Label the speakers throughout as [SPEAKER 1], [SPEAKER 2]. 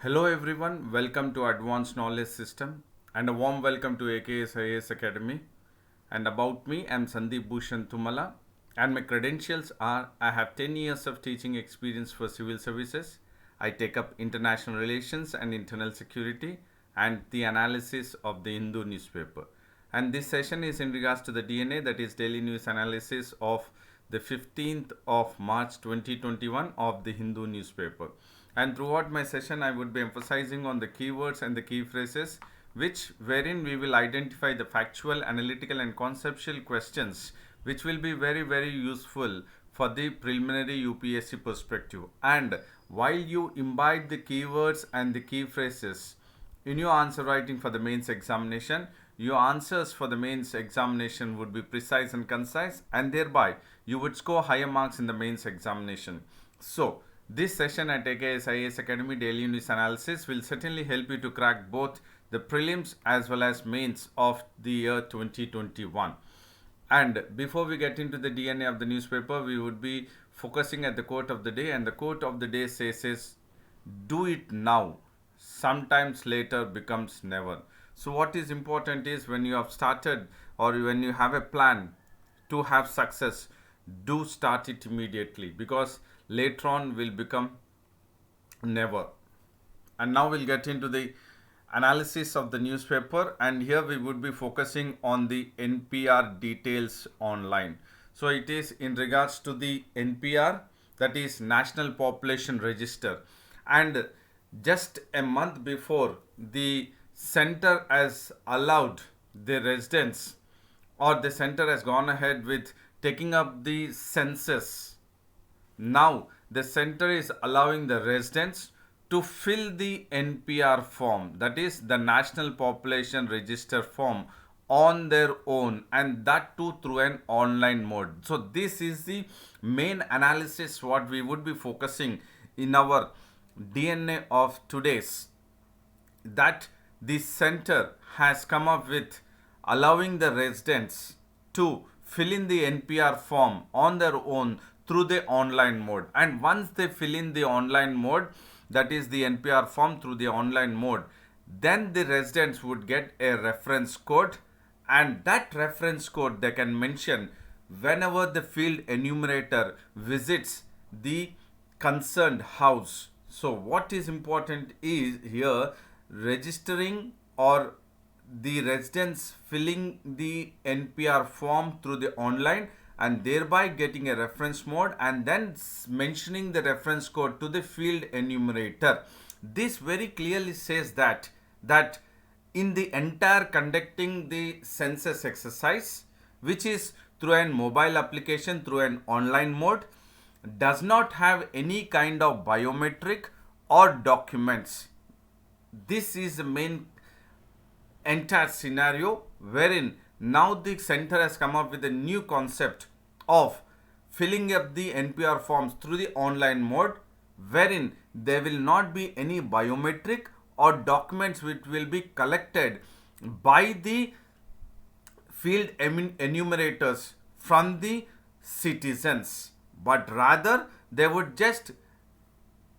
[SPEAKER 1] Hello everyone, welcome to Advanced Knowledge System and a warm welcome to AKS IAS Academy. And about me, I am Sandeep Bhushan Tumala and my credentials are I have 10 years of teaching experience for civil services. I take up international relations and internal security and the analysis of the Hindu newspaper. And this session is in regards to the DNA, that is daily news analysis of the 15th of March 2021 of the Hindu newspaper. And throughout my session, I would be emphasizing on the keywords and the key phrases, which wherein we will identify the factual, analytical, and conceptual questions, which will be very useful for the preliminary UPSC perspective. And while you imbibe the keywords and the key phrases in your answer writing for the mains examination, your answers for the mains examination would be precise and concise, and thereby you would score higher marks in the mains examination. So, this session at AKS IAS Academy Daily News Analysis will certainly help you to crack both the prelims as well as mains of the year 2021. And before we get into the DNA of the newspaper, we would be focusing at the quote of the day, and the quote of the day says is, do it now, sometimes later becomes never. So what is important is when you have started or when you have a plan to have success, do start it immediately, because later on will become never. And now we'll get into the analysis of the newspaper, and here we would be focusing on the NPR details online. So it is in regards to the NPR, that is National Population Register. And just a month before, the center has allowed the residents, or the center has gone ahead with taking up the census. Now the center is allowing the residents to fill the NPR form, that is the National Population Register form, on their own, and that too through an online mode. So this is the main analysis what we would be focusing in our DNA of today's, that the center has come up with allowing the residents to fill in the NPR form on their own through the online mode. And once they fill in the online mode, that is the NPR form through the online mode, then the residents would get a reference code, and that reference code they can mention whenever the field enumerator visits the concerned house. So what is important is here registering, or the residents filling the NPR form through the online and thereby getting a reference mode, and then mentioning the reference code to the field enumerator. This very clearly says that in the entire conducting the census exercise, which is through an mobile application through an online mode, does not have any kind of biometric or documents. This is the main entire scenario, wherein now the center has come up with a new concept of filling up the NPR forms through the online mode, wherein there will not be any biometric or documents which will be collected by the field enumerators from the citizens, but rather they would just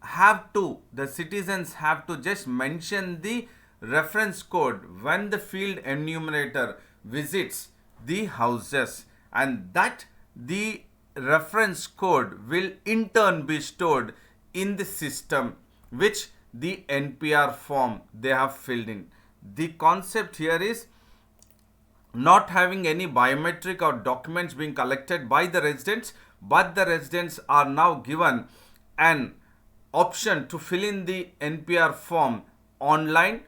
[SPEAKER 1] the citizens have to just mention the reference code when the field enumerator visits the houses, and that the reference code will in turn be stored in the system which the NPR form they have filled in. The concept here is not having any biometric or documents being collected by the residents, but the residents are now given an option to fill in the NPR form online,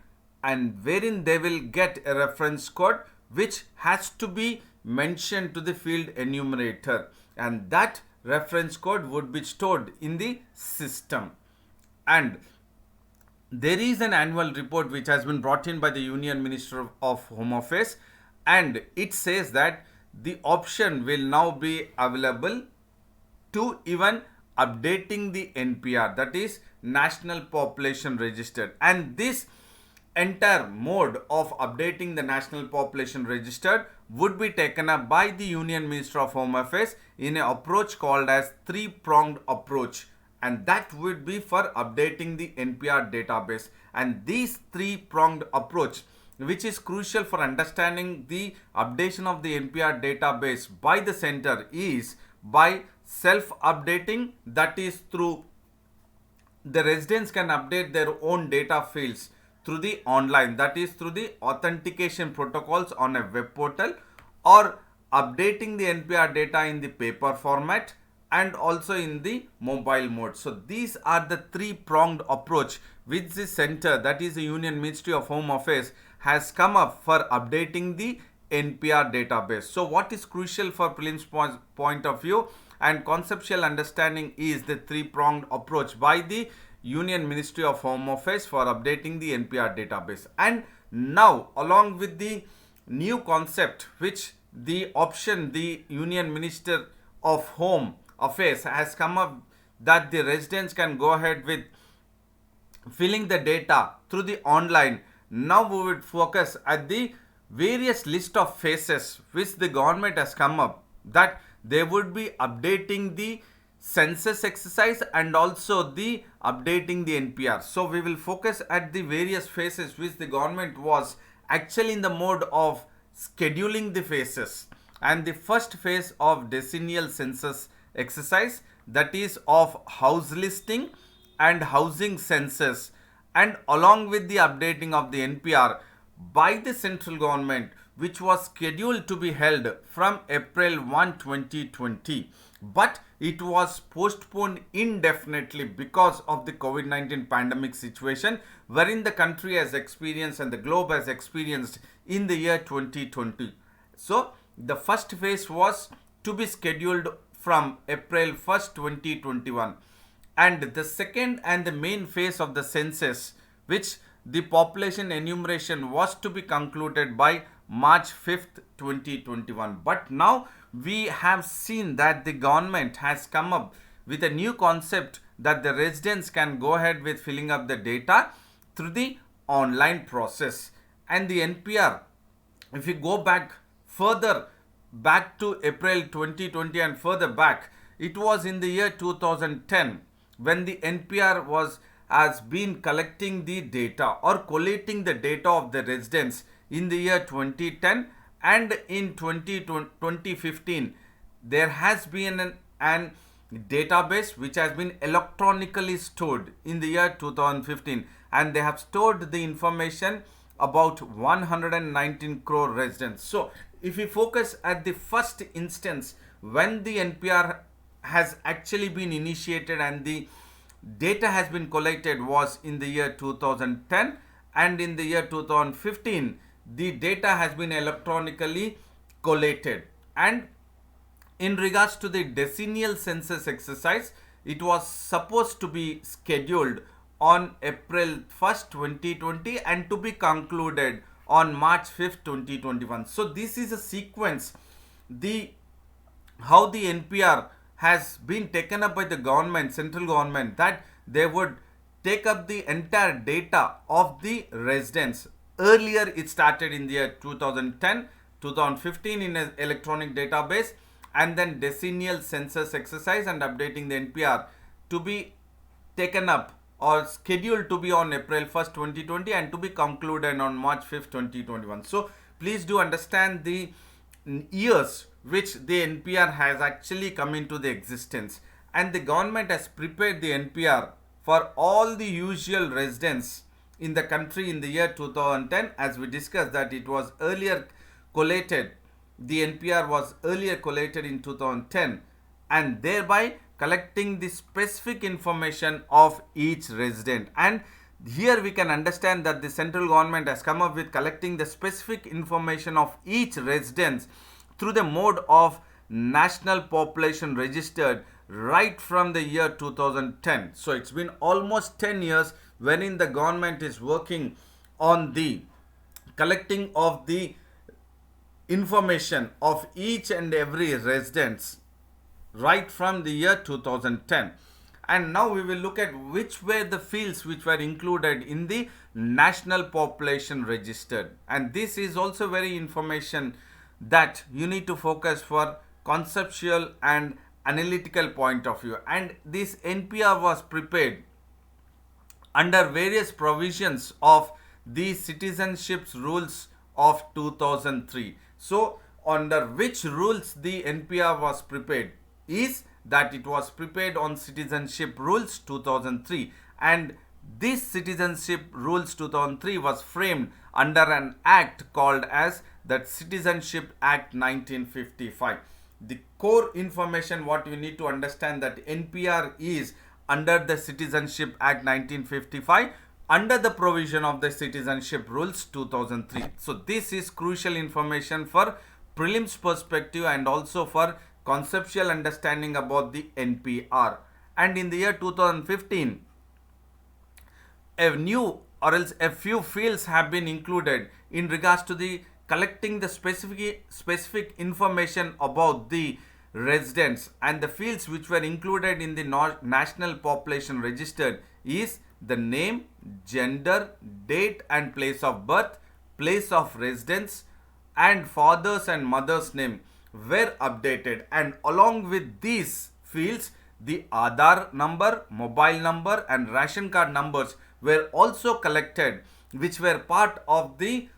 [SPEAKER 1] and wherein they will get a reference code which has to be mentioned to the field enumerator, and that reference code would be stored in the system. And there is an annual report which has been brought in by the Union Minister of Home Affairs, and it says that the option will now be available to even updating the NPR, that is National Population Register. And this entire mode of updating the National Population Register would be taken up by the Union Minister of Home Affairs in an approach called as three-pronged approach. and that would be for updating the NPR database. And these three-pronged approach, which is crucial for understanding the updation of the NPR database by the center, is by self-updating, that is through the residents can update their own data fields through the online, that is through the authentication protocols on a web portal, or updating the NPR data in the paper format and also in the mobile mode. So these are the three-pronged approach which the center, that is the Union Ministry of Home Affairs, has come up for updating the NPR database. So what is crucial for prelims point of view and conceptual understanding is the three-pronged approach by the Union Ministry of Home Affairs for updating the NPR database. And now, along with the new concept which the option the Union Minister of Home Affairs has come up, that the residents can go ahead with filling the data through the online. Now we would focus at the various list of phases which the government has come up, that they would be updating the census exercise and also the updating the NPR. So we will focus at the various phases which the government was actually in the mode of scheduling the phases. And the first phase of decennial census exercise, that is of house listing and housing census, and along with the updating of the NPR by the central government, which was scheduled to be held from April 1, 2020, but it was postponed indefinitely because of the COVID-19 pandemic situation wherein the country has experienced and the globe has experienced in the year 2020. So the first phase was to be scheduled from April 1st, 2021, and the second and the main phase of the census, which the population enumeration, was to be concluded by March 5th, 2021. But now we have seen that the government has come up with a new concept that the residents can go ahead with filling up the data through the online process. And the NPR, if we go back further back to April 2020 and further back, it was in the year 2010 when the NPR has been collecting the data or collating the data of the residents in the year 2010, and in 2015 there has been an database which has been electronically stored in the year 2015, and they have stored the information about 119 crore residents. So if we focus at the first instance when the NPR has actually been initiated and the data has been collected was in the year 2010, and in the year 2015 the data has been electronically collated. And in regards to the decennial census exercise, it was supposed to be scheduled on April 1st, 2020 and to be concluded on March 5th, 2021. So this is a sequence, how the NPR has been taken up by the government, central government, that they would take up the entire data of the residents. Earlier it started in the year 2010, 2015 in an electronic database, and then decennial census exercise and updating the NPR to be taken up or scheduled to be on April 1st, 2020 and to be concluded on March 5th, 2021. So please do understand the years which the NPR has actually come into the existence, and the government has prepared the NPR for all the usual residents in the country in the year 2010. As we discussed that it was earlier collated, the NPR was earlier collated in 2010, and thereby collecting the specific information of each resident. And here we can understand that the central government has come up with collecting the specific information of each resident through the mode of national population registered right from the year 2010. So it's been almost 10 years wherein the government is working on the collecting of the information of each and every residents right from the year 2010. And now we will look at which were the fields which were included in the national population registered. And this is also very information that you need to focus for conceptual and analytical point of view, and this NPR was prepared under various provisions of the citizenship rules of 2003. So under which rules the NPR was prepared is that it was prepared on citizenship rules 2003, and this citizenship rules 2003 was framed under an act called as the Citizenship Act 1955. The core information what you need to understand that NPR is under the Citizenship Act 1955 under the provision of the Citizenship Rules 2003. So this is crucial information for prelims perspective and also for conceptual understanding about the NPR. And in the year 2015, a new or else a few fields have been included in regards to the collecting the specific information about the residents, and the fields which were included in the National Population Register is the name, gender, date and place of birth, place of residence, and father's and mother's name were updated, and along with these fields the Aadhaar number, mobile number and ration card numbers were also collected, which were part of the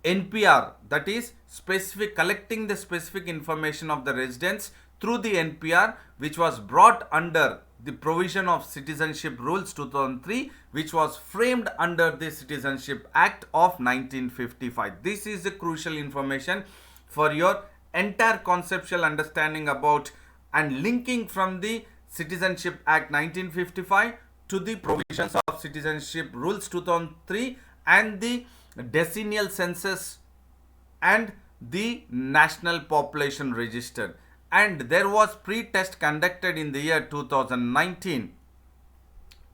[SPEAKER 1] NPR, that is specific collecting the specific information of the residents through the NPR, which was brought under the provision of Citizenship Rules 2003, which was framed under the Citizenship Act of 1955. This is the crucial information for your entire conceptual understanding about and linking from the Citizenship Act 1955 to the provisions of Citizenship Rules 2003 and the decennial census and the National Population Register. And there was pre-test conducted in the year 2019,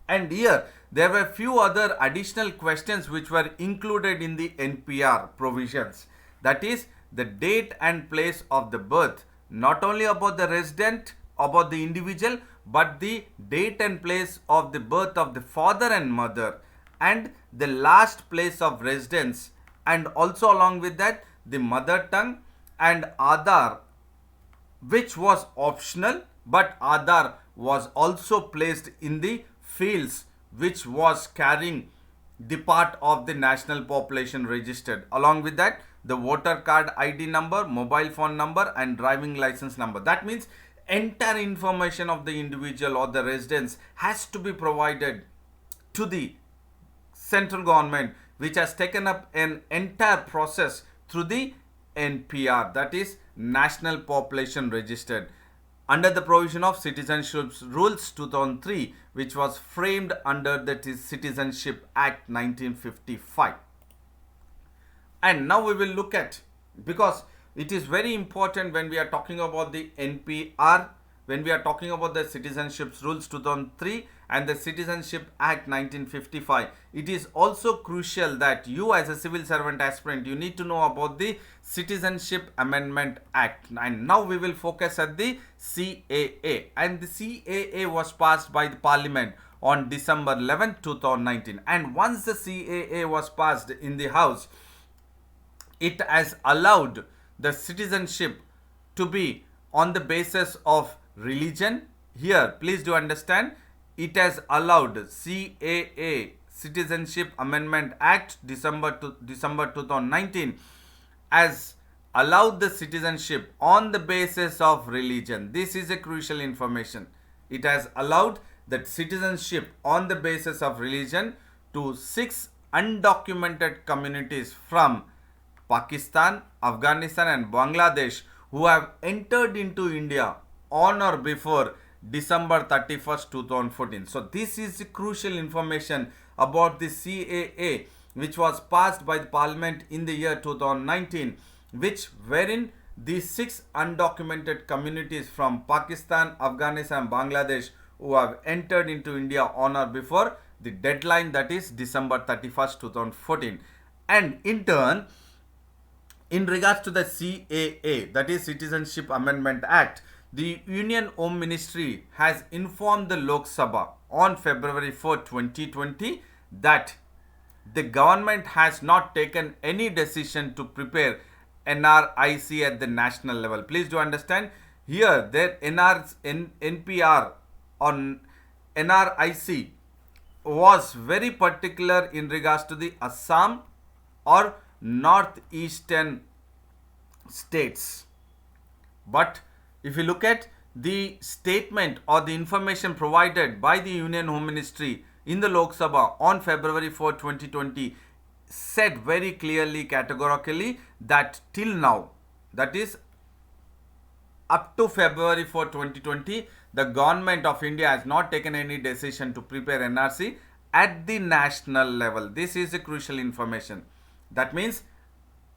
[SPEAKER 1] and here there were few other additional questions which were included in the NPR provisions, that is the date and place of the birth, not only about the resident, about the individual, but the date and place of the birth of the father and mother, and the last place of residence, and also along with that the mother tongue, and Aadhaar, which was optional, but Aadhaar was also placed in the fields which was carrying the part of the National Population Register. Along with that, the voter card ID number, mobile phone number and driving license number. That means entire information of the individual or the residents has to be provided to the central government, which has taken up an entire process through the NPR, that is National Population Register, under the provision of Citizenship Rules 2003, which was framed under the Citizenship Act 1955. And now we will look at, because it is very important when we are talking about the NPR, when we are talking about the Citizenship Rules 2003 and the Citizenship Act 1955, it is also crucial that you as a civil servant aspirant, you need to know about the Citizenship Amendment Act. And now we will focus at the CAA. And the CAA was passed by the Parliament on December 11, 2019. And once the CAA was passed in the House, it has allowed the citizenship to be on the basis of religion. Here, please do understand, it has allowed CAA, Citizenship Amendment Act, December 2019, has allowed the citizenship on the basis of religion. This is a crucial information. It has allowed that citizenship on the basis of religion to 6 undocumented communities from Pakistan, Afghanistan and Bangladesh who have entered into India on or before December 31st, 2014. So this is the crucial information about the CAA, which was passed by the Parliament in the year 2019, which wherein these 6 undocumented communities from Pakistan, Afghanistan and Bangladesh who have entered into India on or before the deadline, that is December 31st, 2014. And in turn, in regards to the CAA, that is Citizenship Amendment Act, the Union Home Ministry has informed the Lok Sabha on February 4, 2020 that the government has not taken any decision to prepare NRIC at the national level. Please do understand, here their NPR or NRIC was very particular in regards to the Assam or northeastern states. But if you look at the statement or the information provided by the Union Home Ministry in the Lok Sabha on February 4, 2020, said very clearly, categorically, that till now, that is up to February 4, 2020, the government of India has not taken any decision to prepare NRC at the national level. This is a crucial information. That means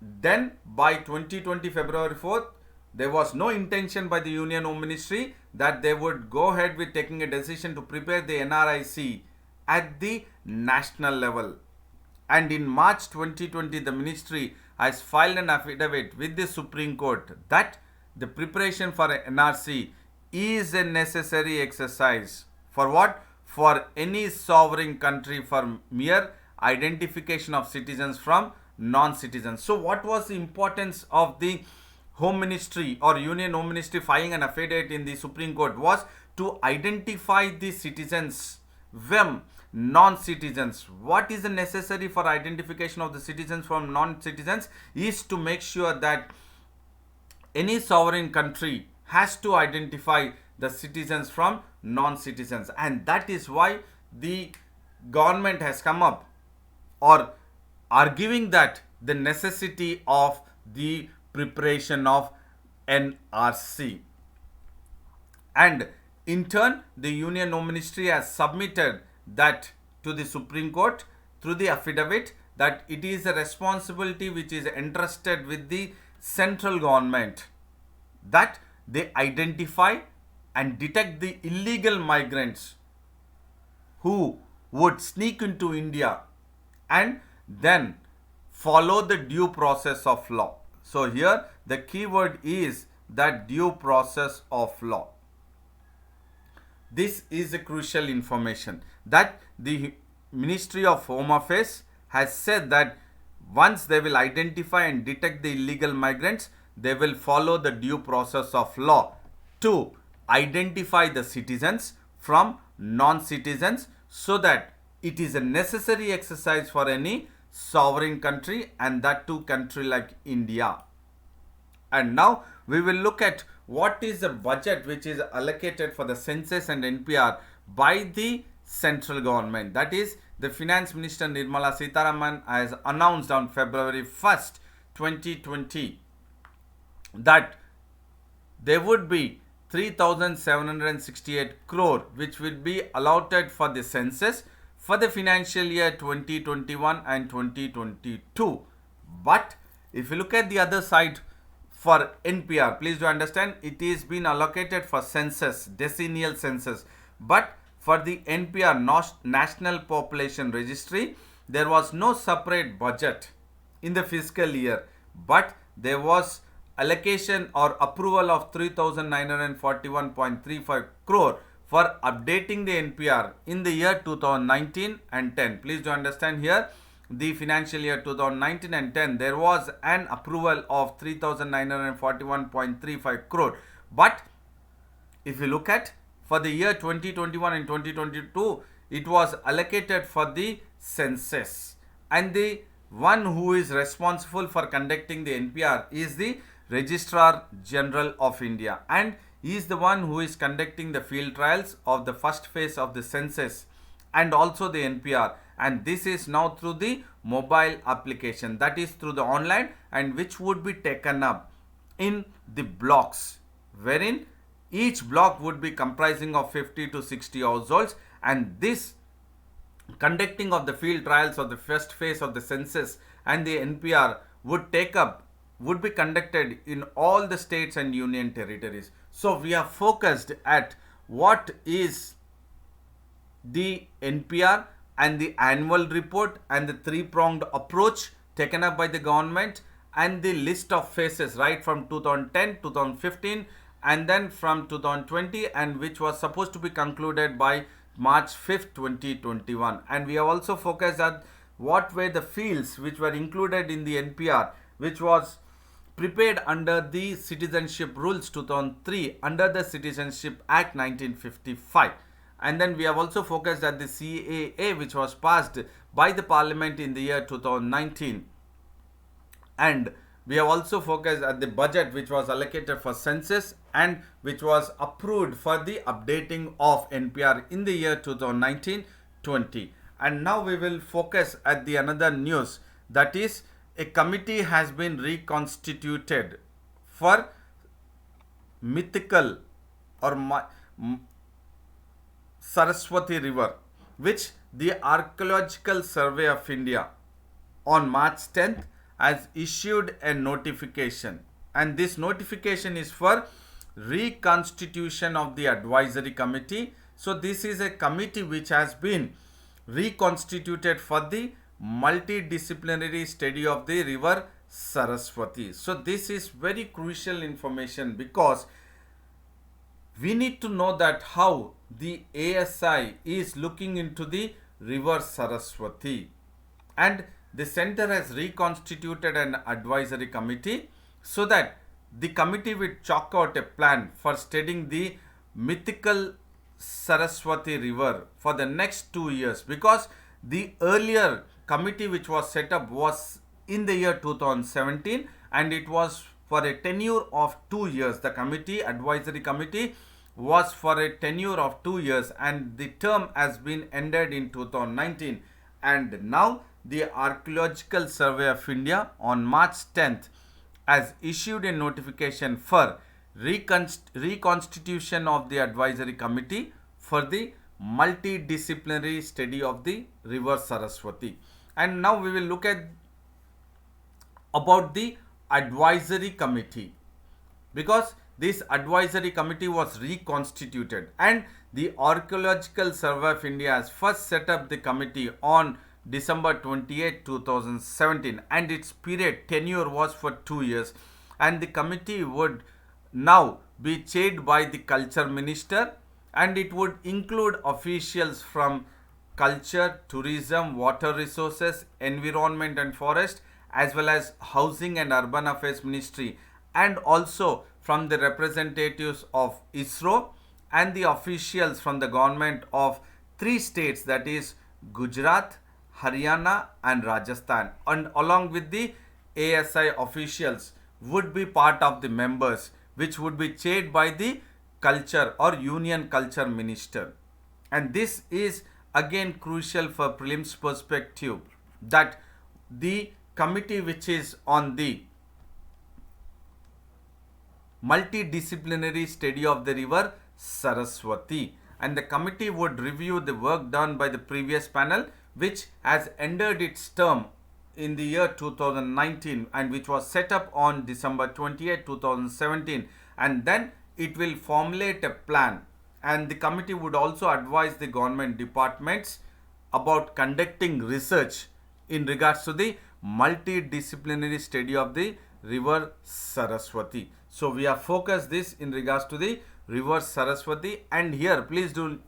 [SPEAKER 1] then by 2020 February 4th, there was no intention by the Union Home Ministry that they would go ahead with taking a decision to prepare the NRIC at the national level. And in March 2020, the ministry has filed an affidavit with the Supreme Court that the preparation for NRC is a necessary exercise. For what? For any sovereign country for mere identification of citizens from non-citizens. So what was the importance of the Home Ministry or Union Home Ministry filing an affidavit in the Supreme Court was to identify the citizens from non-citizens. What is necessary for identification of the citizens from non-citizens is to make sure that any sovereign country has to identify the citizens from non-citizens, and that is why the government has come up or arguing that the necessity of the preparation of NRC. And in turn, the Union Home Ministry has submitted that to the Supreme Court through the affidavit that it is a responsibility which is entrusted with the central government that they identify and detect the illegal migrants who would sneak into India and then follow the due process of law. So here the key word is that due process of law. This is a crucial information that the Ministry of Home Affairs has said that once they will identify and detect the illegal migrants, they will follow the due process of law to identify the citizens from non-citizens, so that it is a necessary exercise for any sovereign country, and that too country like India. And now we will look at what is the budget which is allocated for the census and NPR by the central government. That is, the Finance Minister Nirmala Sitharaman has announced on February 1st, 2020 that there would be 3,768 crore which will be allotted for the census for the financial year 2021 and 2022. But if you look at the other side for NPR, please do understand it is been allocated for census, decennial census. But for the NPR, National Population Registry, there was no separate budget in the fiscal year, but there was allocation or approval of 3,941.35 crore for updating the NPR in the year 2019 and 10. Please do understand here, the financial year 2019 and 10, there was an approval of 3,941.35 crore. But if you look at for the year 2021 and 2022, it was allocated for the census. And the one who is responsible for conducting the NPR is the Registrar General of India, and he is the one who is conducting the field trials of the first phase of the census and also the NPR. And this is now through the mobile application, that is through the online, and which would be taken up in the blocks, wherein each block would be comprising of 50 to 60 households, and this conducting of the field trials of the first phase of the census and the NPR would be conducted in all the states and union territories. So we are focused at what is the NPR and the annual report and the three-pronged approach taken up by the government, and the list of phases right from 2010, 2015 and then from 2020, and which was supposed to be concluded by March 5th, 2021. And we have also focused at what were the fields which were included in the NPR, which was prepared under the Citizenship Rules 2003 under the Citizenship Act 1955. And then we have also focused at the CAA, which was passed by the Parliament in the year 2019. And we have also focused at the budget which was allocated for census and which was approved for the updating of NPR in the year 2019-20. And now we will focus at the another news, that is a committee has been reconstituted for mythical or Saraswati River, which the Archaeological Survey of India on March 10th has issued a notification, and this notification is for reconstitution of the advisory committee. So this is a committee which has been reconstituted for the multidisciplinary study of the river Saraswati. So this is very crucial information, because we need to know that how the ASI is looking into the river Saraswati, and the center has reconstituted an advisory committee so that the committee will chalk out a plan for studying the mythical Saraswati River for the next 2 years, because the earlier committee which was set up was in the year 2017 and it was for a tenure of 2 years. The advisory committee was for a tenure of 2 years, and the term has been ended in 2019. And now the Archaeological Survey of India on March 10th has issued a notification for reconstitution of the advisory committee for the multidisciplinary study of the river Saraswati. And now we will look at about the advisory committee, because this advisory committee was reconstituted, and the Archaeological Survey of India has first set up the committee on December 28, 2017, and its tenure was for 2 years, and the committee would now be chaired by the Culture Minister, and it would include officials from Culture, Tourism, Water Resources, Environment and Forest, as well as Housing and Urban Affairs Ministry, and also from the representatives of ISRO and the officials from the government of 3 states, that is Gujarat, Haryana and Rajasthan, and along with the ASI officials would be part of the members, which would be chaired by the Culture or Union Culture Minister. And this is again crucial for prelims perspective, that the committee which is on the multidisciplinary study of the river Saraswati, and the committee would review the work done by the previous panel, which has ended its term in the year 2019 and which was set up on December 28, 2017, and then it will formulate a plan, and the committee would also advise the government departments about conducting research in regards to the multidisciplinary study of the river Saraswati. So we have focused this in regards to the river Saraswati, and here please do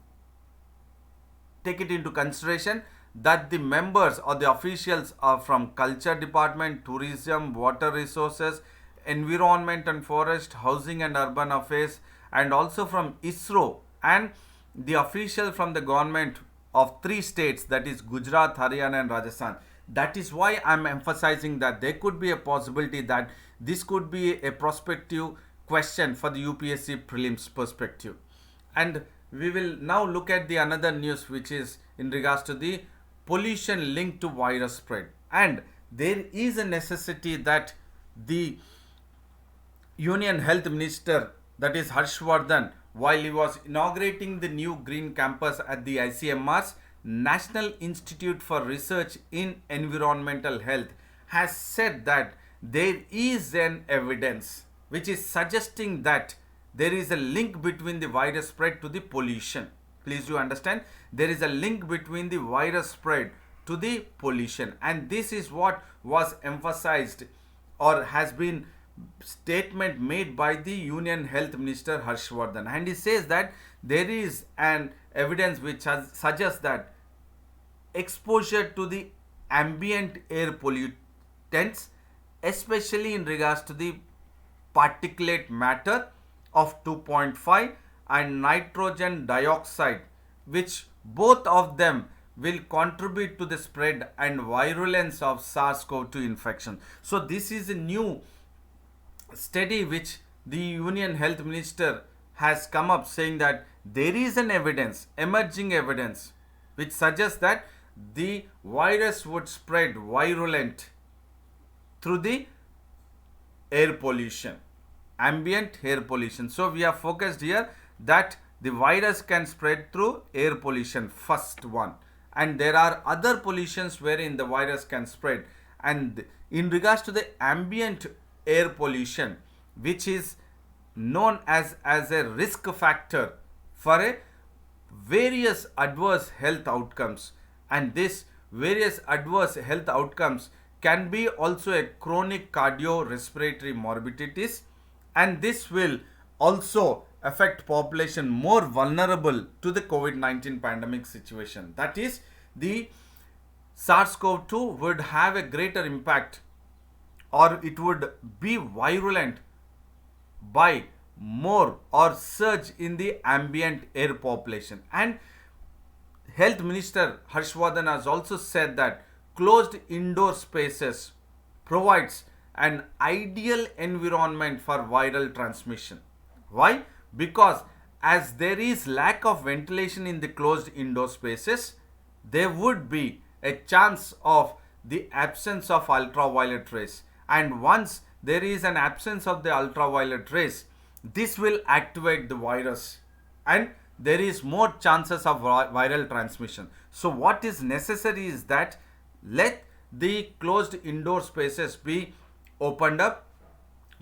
[SPEAKER 1] take it into consideration that the members or the officials are from Culture Department, Tourism, Water Resources, Environment and Forest, Housing and Urban Affairs, and also from ISRO, and the official from the government of 3 states, that is Gujarat, Haryana and Rajasthan. That is why I am emphasizing that there could be a possibility that this could be a prospective question for the UPSC prelims perspective. And we will now look at the another news, which is in regards to the pollution linked to virus spread. And there is a necessity that the Union Health Minister, that is Harshvardhan, while he was inaugurating the new green campus at the ICMR's National Institute for Research in Environmental Health, has said that there is an evidence which is suggesting that there is a link between the virus spread to the pollution. Please do understand, there is a link between the virus spread to the pollution, and this is what was emphasized or has been statement made by the Union Health Minister Harshvardhan, and he says that there is an evidence which suggests that exposure to the ambient air pollutants especially in regards to the particulate matter of 2.5 and nitrogen dioxide, which both of them will contribute to the spread and virulence of SARS-CoV-2 infection. So this is a new study which the Union Health Minister has come up saying that there is an evidence, emerging evidence, which suggests that the virus would spread virulent through the air pollution, ambient air pollution. So we are focused here that the virus can spread through air pollution, first one, and there are other pollutions wherein the virus can spread. And in regards to the ambient air pollution, which is known as a risk factor for a various adverse health outcomes, and this various adverse health outcomes can be also a chronic cardiorespiratory morbidities, and this will also affect population more vulnerable to the COVID-19 pandemic situation. That is, the SARS-CoV-2 would have a greater impact, or it would be virulent by more or surge in the ambient air population. And Health Minister Harshvardhan has also said that closed indoor spaces provides an ideal environment for viral transmission. Why? Because as there is lack of ventilation in the closed indoor spaces, there would be a chance of the absence of ultraviolet rays, and once there is an absence of the ultraviolet rays, this will activate the virus and there is more chances of viral transmission. So what is necessary is that let the closed indoor spaces be opened up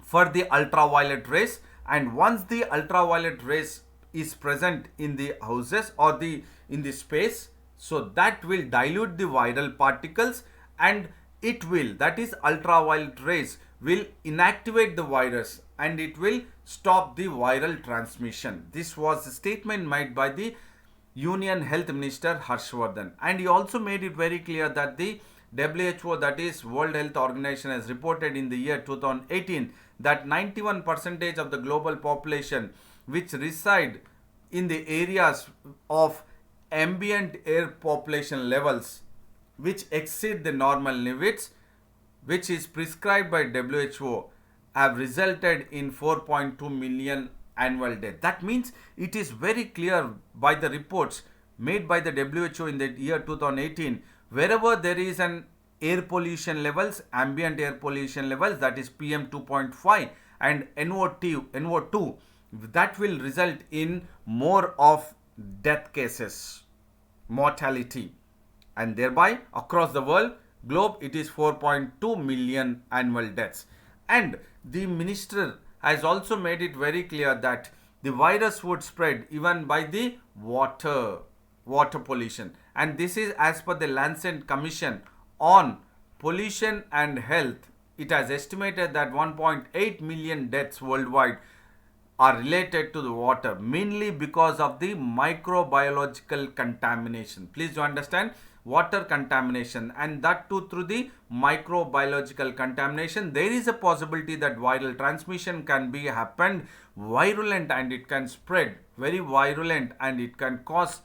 [SPEAKER 1] for the ultraviolet rays, and once the ultraviolet rays is present in the houses or in the space, so that will dilute the viral particles, and it will, that is ultraviolet rays will inactivate the virus and it will stop the viral transmission. This was a statement made by the Union Health Minister Harshvardhan, and he also made it very clear that the WHO, that is World Health Organization, has reported in the year 2018 that 91% of the global population which reside in the areas of ambient air population levels which exceed the normal limits which is prescribed by WHO have resulted in 4.2 million annual deaths. That means it is very clear by the reports made by the WHO in the year 2018, wherever there is an air pollution levels, ambient air pollution levels, that is PM 2.5 and NO2, that will result in more of death cases, mortality, and thereby across the world globe it is 4.2 million annual deaths. And the minister has also made it very clear that the virus would spread even by the water pollution, and this is as per the Lancet Commission on Pollution and Health. It has estimated that 1.8 million deaths worldwide are related to the water, mainly because of the microbiological contamination. Please do understand, water contamination, and that too through the microbiological contamination. There is a possibility that viral transmission can be happened virulent, and it can spread very virulent, and it can cause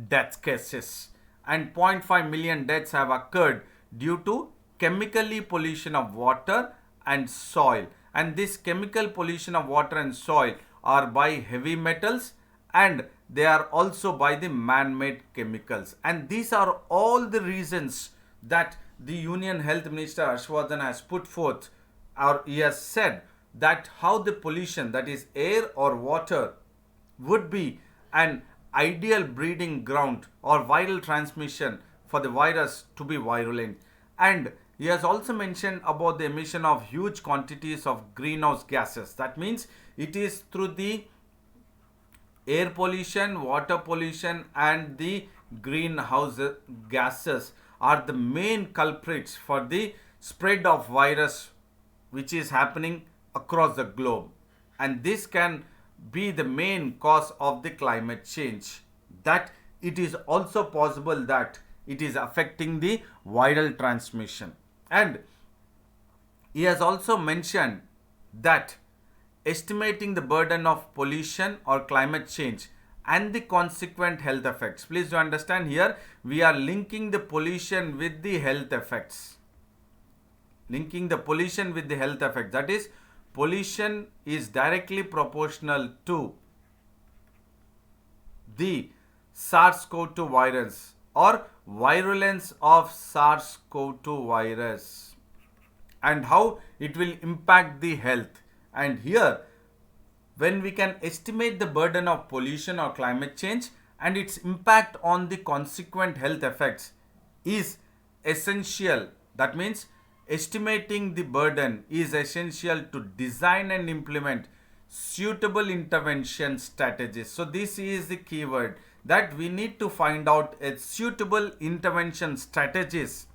[SPEAKER 1] death cases. And 0.5 million deaths have occurred due to chemically pollution of water and soil, and this chemical pollution of water and soil are by heavy metals, and they are also by the man-made chemicals. And these are all the reasons that the Union Health Minister Harshvardhan has put forth, or he has said that how the pollution, that is air or water, would be an ideal breeding ground or viral transmission for the virus to be virulent. And he has also mentioned about the emission of huge quantities of greenhouse gases. That means it is through the air pollution, water pollution, and the greenhouse gases are the main culprits for the spread of virus which is happening across the globe, and this can be the main cause of the climate change. That it is also possible that it is affecting the viral transmission. And He has also mentioned that estimating the burden of pollution or climate change and the consequent health effects. Please do understand, here we are linking the pollution with the health effects. Linking the pollution with the health effects. That is, pollution is directly proportional to the SARS-CoV-2 virus or virulence of SARS-CoV-2 virus and how it will impact the health. And here, when we can estimate the burden of pollution or climate change and its impact on the consequent health effects is essential. That means estimating the burden is essential to design and implement suitable intervention strategies. So this is the keyword, that we need to find out a suitable intervention strategies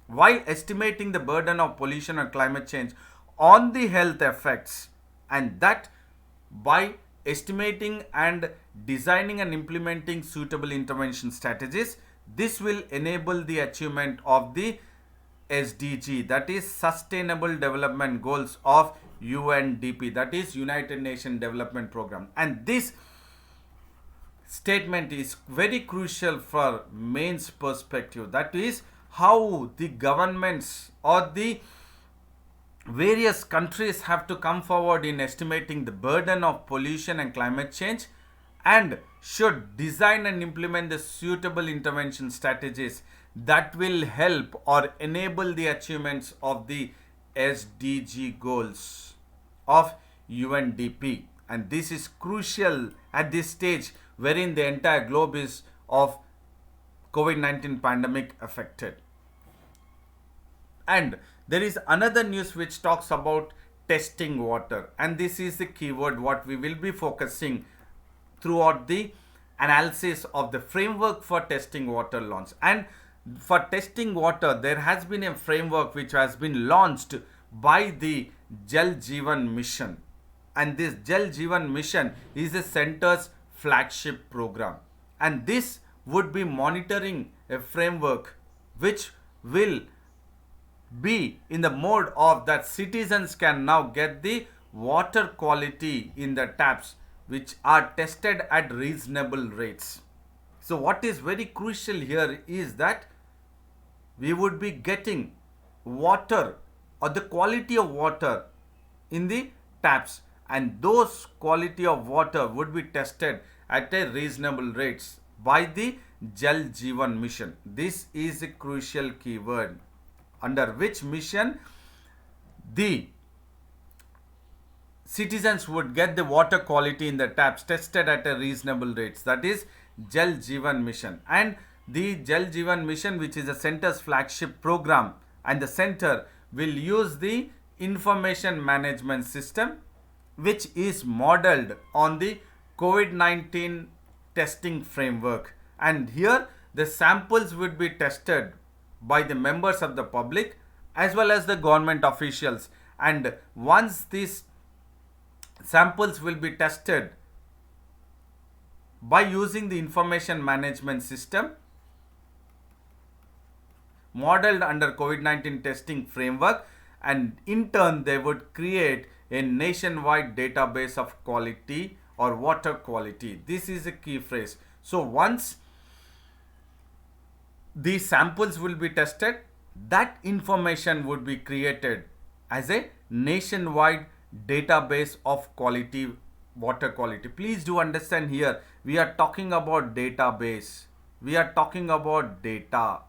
[SPEAKER 1] while estimating the burden of pollution or climate change on the health effects, and that by estimating and designing and implementing suitable intervention strategies, this will enable the achievement of the SDG, that is Sustainable Development Goals of UNDP, that is United Nations Development Program. And this statement is very crucial for mains perspective. That is how the governments or the various countries have to come forward in estimating the burden of pollution and climate change and should design and implement the suitable intervention strategies that will help or enable the achievements of the SDG goals of UNDP. And this is crucial at this stage wherein the entire globe is of COVID-19 pandemic affected. And there is another news which talks about testing water, and this is the keyword what we will be focusing throughout the analysis of the framework for testing water launch. And for testing water, there has been a framework which has been launched by the Jal Jeevan Mission, and this Jal Jeevan Mission is the center's flagship program, and this would be monitoring a framework which will be in the mode of that citizens can now get the water quality in the taps which are tested at reasonable rates. So what is very crucial here is that we would be getting water or the quality of water in the taps, and those quality of water would be tested at a reasonable rates by the Jal Jeevan Mission. This is a crucial keyword, under which mission the citizens would get the water quality in the taps tested at a reasonable rates. That is Jal Jeevan Mission. And the Jal Jeevan Mission, which is the center's flagship program, and the center will use the information management system which is modeled on the COVID-19 testing framework. And here the samples would be tested by the members of the public as well as the government officials, and once these samples will be tested by using the information management system modeled under COVID-19 testing framework, and in turn they would create a nationwide database of quality or water quality. This is a key phrase. So once these samples will be tested, that information would be created as a nationwide database of quality, water quality. Please do understand, here we are talking about database, we are talking about data,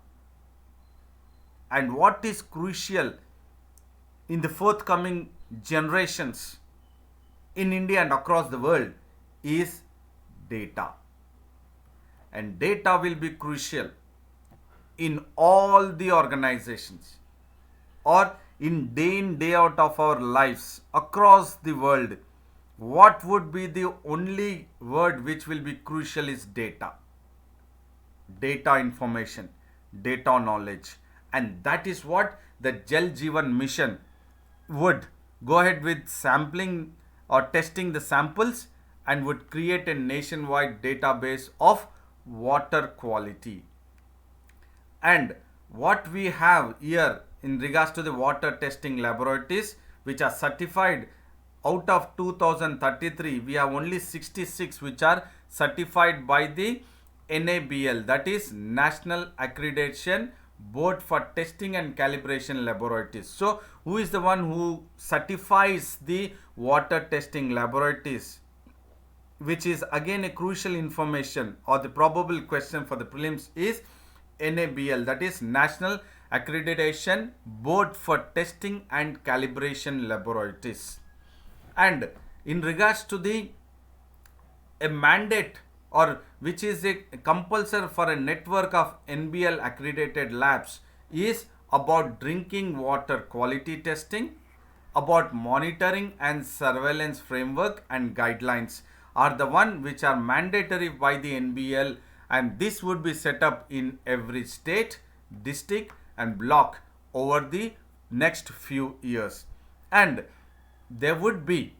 [SPEAKER 1] and what is crucial in the forthcoming generations in India and across the world is data, and data will be crucial in all the organizations or in day out of our lives across the world. What would be the only word which will be crucial is data, data information, data knowledge, and that is what the Jal Jeevan Mission would go ahead with, sampling or testing the samples, and would create a nationwide database of water quality. And what we have here in regards to the water testing laboratories which are certified. Out of 2033, we have only 66 which are certified by the NABL, that is National Accreditation Board for Testing and Calibration Laboratories. So who is the one who certifies the water testing laboratories, which is again a crucial information, or the probable question for the prelims is NABL, that is National Accreditation Board for Testing and Calibration Laboratories. And in regards to the a mandate, or which is a compulsory for a network of NBL accredited labs, is about drinking water quality testing, about monitoring and surveillance framework and guidelines are the one which are mandatory by the NBL, and this would be set up in every state, district and block over the next few years. And there would be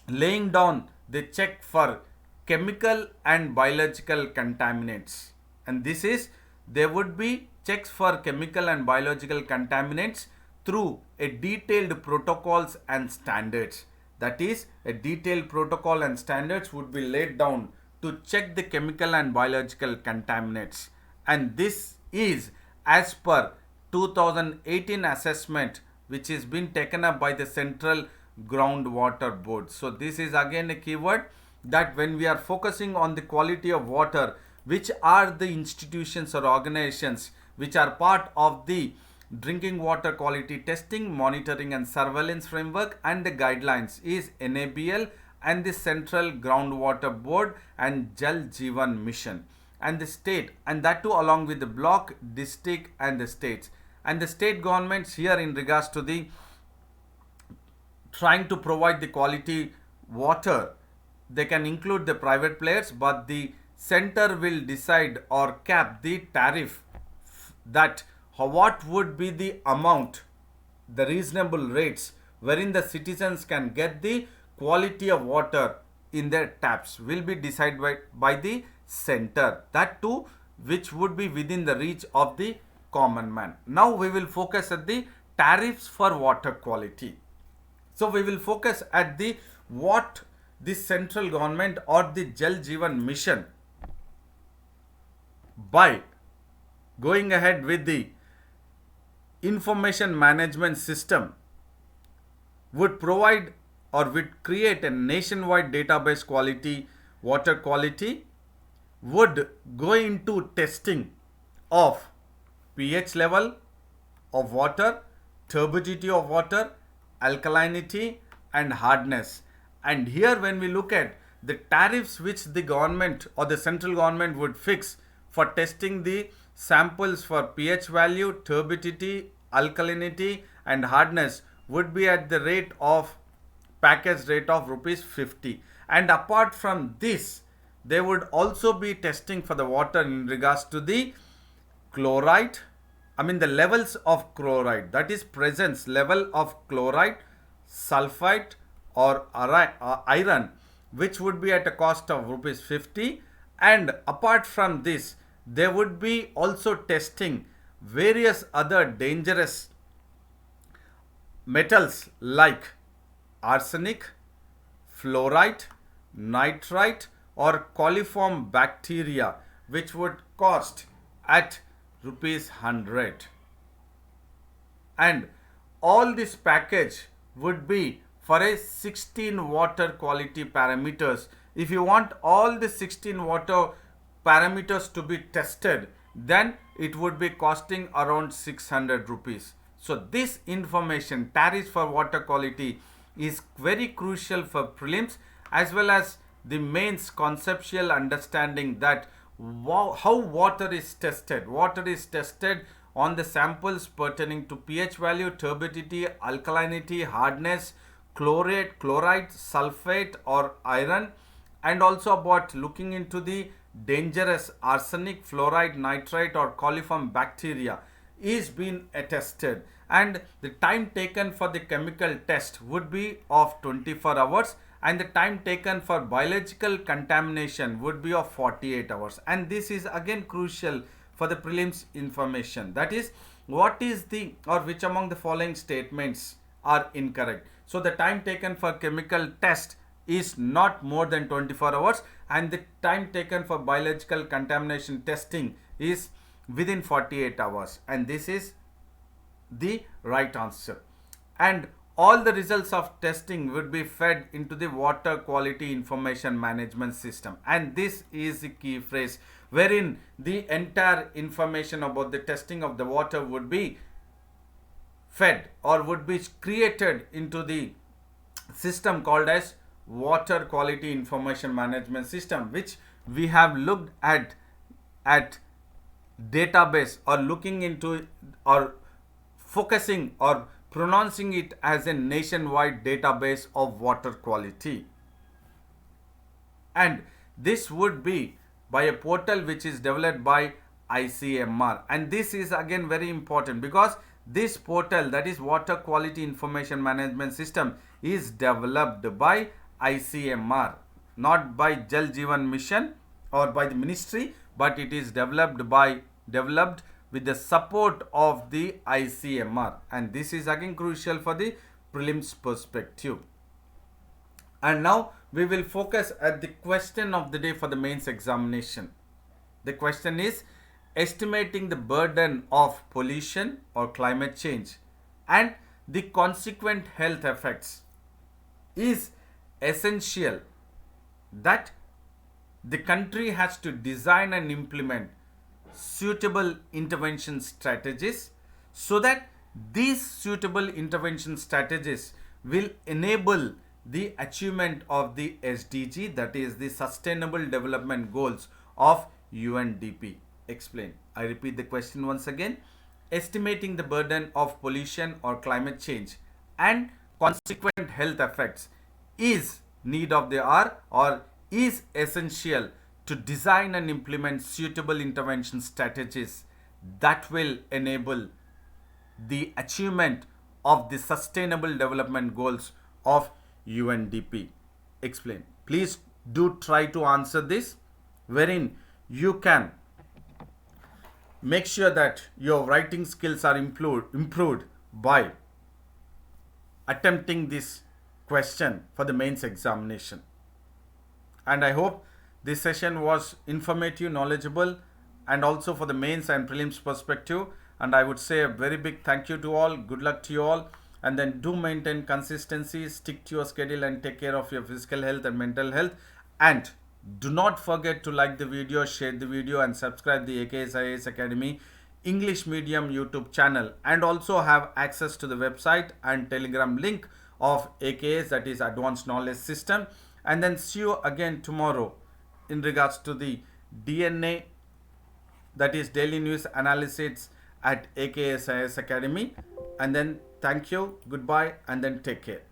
[SPEAKER 1] laying down the check for chemical and biological contaminants, and this is there would be checks for chemical and biological contaminants through a detailed protocols and standards. That is, a detailed protocol and standards would be laid down to check the chemical and biological contaminants, and this is as per 2018 assessment which is been taken up by the Central Groundwater Board. So this is again a keyword, that when we are focusing on the quality of water, which are the institutions or organizations which are part of the drinking water quality testing, monitoring and surveillance framework and the guidelines, is NABL and the Central Groundwater Board and Jal Jeevan Mission, and the state, and that too along with the block, district and the states. And the state governments here in regards to the trying to provide the quality water, they can include the private players, but the center will decide or cap the tariff, that what would be the amount, the reasonable rates wherein the citizens can get the quality of water in their taps will be decided by the center, that too which would be within the reach of the common man. Now we will focus at the tariffs for water quality. So we will focus at the what the central government or the Jal Jeevan Mission, by going ahead with the information management system, would provide or would create a nationwide database quality, water quality, would go into testing of pH level of water, turbidity of water, alkalinity and hardness. And here when we look at the tariffs which the government or the central government would fix for testing the samples for pH value, turbidity, alkalinity and hardness, would be at the rate of package rate of rupees 50. And apart from this, they would also be testing for the water in regards to the chloride, the levels of chloride, that is presence level of chloride, sulfite or iron, which would be at a cost of rupees 50. And apart from this, they would be also testing various other dangerous metals like arsenic, fluoride, nitrite or coliform bacteria, which would cost at rupees 100. And all this package would be for a 16 water quality parameters. If you want all the 16 water parameters to be tested, then it would be costing around 600 rupees. So this information, tariffs for water quality, is very crucial for prelims as well as the mains conceptual understanding that how water is tested. Water is tested on the samples pertaining to pH value, turbidity, alkalinity, hardness, chloride, sulfate or iron, and also about looking into the dangerous arsenic, fluoride, nitrite or coliform bacteria is being attested. And the time taken for the chemical test would be of 24 hours and the time taken for biological contamination would be of 48 hours. And this is again crucial for the prelims information. That is, what is the or which among the following statements are incorrect? So the time taken for chemical test is not more than 24 hours, and the time taken for biological contamination testing is within 48 hours, and this is the right answer. And all the results of testing would be fed into the water quality information management system, and this is the key phrase wherein the entire information about the testing of the water would be fed or would be created into the system called as water quality information management system, which we have looked at database or looking into or focusing or pronouncing it as a nationwide database of water quality. And this would be by a portal which is developed by ICMR, and this is again very important because this portal, that is water quality information management system, is developed by ICMR, not by Jal Jeevan Mission or by the ministry, but it is developed with the support of the ICMR, and this is again crucial for the prelims perspective. And now we will focus at the question of the day for the mains examination. The question is estimating the burden of pollution or climate change and the consequent health effects is essential that the country has to design and implement suitable intervention strategies so that these suitable intervention strategies will enable the achievement of the SDG, that is the Sustainable Development Goals of UNDP. Explain. I repeat the question once again. Estimating the burden of pollution or climate change and consequent health effects is need of the hour or is essential to design and implement suitable intervention strategies that will enable the achievement of the Sustainable Development Goals of UNDP. Explain. Please do try to answer this, wherein you can make sure that your writing skills are improved by attempting this question for the mains examination. And I hope this session was informative, knowledgeable, and also for the mains and prelims perspective. And I would say a very big thank you to all. Good luck to you all. And then do maintain consistency, stick to your schedule, and take care of your physical health and mental health. And do not forget to like the video, share the video, and subscribe the AKS IAS Academy English Medium YouTube channel, and also have access to the website and Telegram link of AKS, that is Advanced Knowledge System. And then see you again tomorrow in regards to the DNA, that is Daily News Analysis at AKS IAS Academy. And then thank you, goodbye, and then take care.